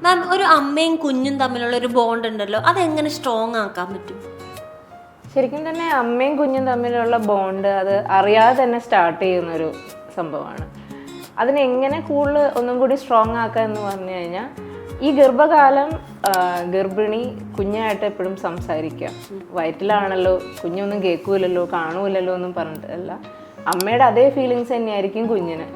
മാം, ഒരു അമ്മയും കുഞ്ഞും തമ്മിലുള്ള ഒരു ബോണ്ട് ഉണ്ടല്ലോ, അതെങ്ങനെ സ്ട്രോങ് ആക്കാൻ പറ്റും? ശരിക്കും തന്നെ അമ്മയും കുഞ്ഞും തമ്മിലുള്ള ബോണ്ട് അത് അറിയാതെ തന്നെ സ്റ്റാർട്ട് ചെയ്യുന്നൊരു സംഭവമാണ്. അതിനെങ്ങനെ കൂടുതൽ ഒന്നും കൂടി സ്ട്രോങ് ആക്കുക എന്ന് പറഞ്ഞു കഴിഞ്ഞാൽ, ഈ ഗർഭകാലം ഗർഭിണി കുഞ്ഞായിട്ട് എപ്പോഴും സംസാരിക്കുക. വയറ്റിലാണല്ലോ, കുഞ്ഞൊന്നും കേൾക്കൂലല്ലോ, കാണൂലല്ലോ എന്നും പറഞ്ഞിട്ടല്ല, അമ്മയുടെ അതേ ഫീലിങ്സ് തന്നെയായിരിക്കും കുഞ്ഞിന്.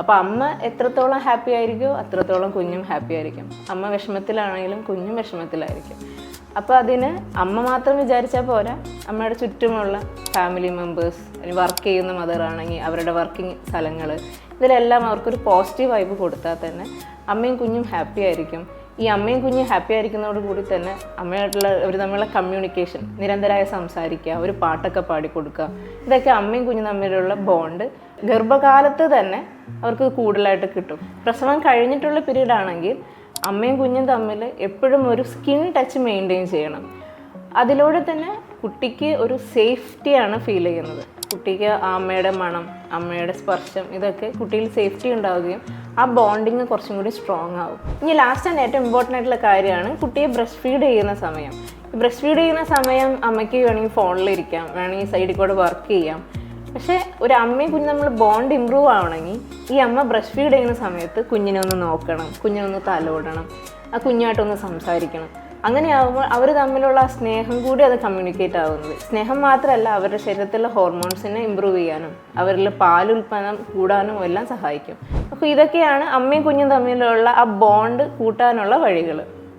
അപ്പോൾ അമ്മ എത്രത്തോളം ഹാപ്പി ആയിരിക്കുമോ അത്രത്തോളം കുഞ്ഞും ഹാപ്പി ആയിരിക്കും. അമ്മ വിഷമത്തിലാണെങ്കിലും കുഞ്ഞും വിഷമത്തിലായിരിക്കും. അപ്പോൾ അതിന് അമ്മ മാത്രം വിചാരിച്ചാൽ പോരാ, അമ്മയുടെ ചുറ്റുമുള്ള ഫാമിലി മെമ്പേഴ്സ്, വർക്ക് ചെയ്യുന്ന മദറാണെങ്കിൽ അവരുടെ വർക്കിംഗ് സ്ഥലങ്ങൾ, ഇതിലെല്ലാം അവർക്കൊരു പോസിറ്റീവ് വൈബ് കൊടുത്താൽ തന്നെ അമ്മയും കുഞ്ഞും ഹാപ്പി ആയിരിക്കും. ഈ അമ്മയും കുഞ്ഞും ഹാപ്പി ആയിരിക്കുന്നതോട് കൂടി തന്നെ അമ്മയായിട്ടുള്ള ഒരു തമ്മിലുള്ള കമ്മ്യൂണിക്കേഷൻ, നിരന്തരമായി സംസാരിക്കുക, ഒരു പാട്ടൊക്കെ പാടിക്കൊടുക്കുക, ഇതൊക്കെ അമ്മയും കുഞ്ഞും തമ്മിലുള്ള ബോണ്ട് ഗർഭകാലത്ത് തന്നെ അവർക്ക് കൂടുതലായിട്ട് കിട്ടും. പ്രസവം കഴിഞ്ഞിട്ടുള്ള പീരീഡ് ആണെങ്കിൽ അമ്മയും കുഞ്ഞും തമ്മിൽ എപ്പോഴും ഒരു സ്കിൻ ടച്ച് മെയിൻറ്റെയിൻ ചെയ്യണം. അതിലൂടെ തന്നെ കുട്ടിക്ക് ഒരു സേഫ്റ്റിയാണ് ഫീൽ ചെയ്യുന്നത്. കുട്ടിക്ക് അമ്മയുടെ മണം, അമ്മയുടെ സ്പർശം, ഇതൊക്കെ കുട്ടിയിൽ സേഫ്റ്റി ഉണ്ടാവുകയും ആ ബോണ്ടിങ് കുറച്ചും കൂടി സ്ട്രോങ് ആവും. ഇനി ലാസ്റ്റ് ആൻഡ് ഏറ്റവും ഇമ്പോർട്ടൻ്റ് ആയിട്ടുള്ള കാര്യമാണ് കുട്ടിയെ ബ്രസ്റ്റ് ഫീഡ് ചെയ്യുന്ന സമയം. ബ്രസ്റ്റ് ഫീഡ് ചെയ്യുന്ന സമയം അമ്മയ്ക്ക് വേണമെങ്കിൽ ഫോണിലിരിക്കാം, വേണമെങ്കിൽ സൈഡിൽ കൂടെ വർക്ക് ചെയ്യാം. പക്ഷേ ഒരു അമ്മയും കുഞ്ഞും നമ്മൾ ബോണ്ട് ഇമ്പ്രൂവ് ആവണമെങ്കിൽ ഈ അമ്മ ബ്രസ്റ്റ് ഫീഡ് ചെയ്യുന്ന സമയത്ത് കുഞ്ഞിനെ ഒന്ന് നോക്കണം, കുഞ്ഞിനൊന്ന് തലോടണം, ആ കുഞ്ഞായിട്ടൊന്ന് സംസാരിക്കണം. അങ്ങനെയാകുമ്പോൾ അവർ തമ്മിലുള്ള ആ സ്നേഹം കൂടി അത് കമ്മ്യൂണിക്കേറ്റ് ആവുന്നത്. സ്നേഹം മാത്രമല്ല, അവരുടെ ശരീരത്തിലെ ഹോർമോൺസിനെ ഇമ്പ്രൂവ് ചെയ്യാനും അവരിൽ പാലുൽപ്പന്നം കൂടാനും എല്ലാം സഹായിക്കും. അപ്പോൾ ഇതൊക്കെയാണ് അമ്മയും കുഞ്ഞും തമ്മിലുള്ള ആ ബോണ്ട് കൂട്ടാനുള്ള വഴികൾ.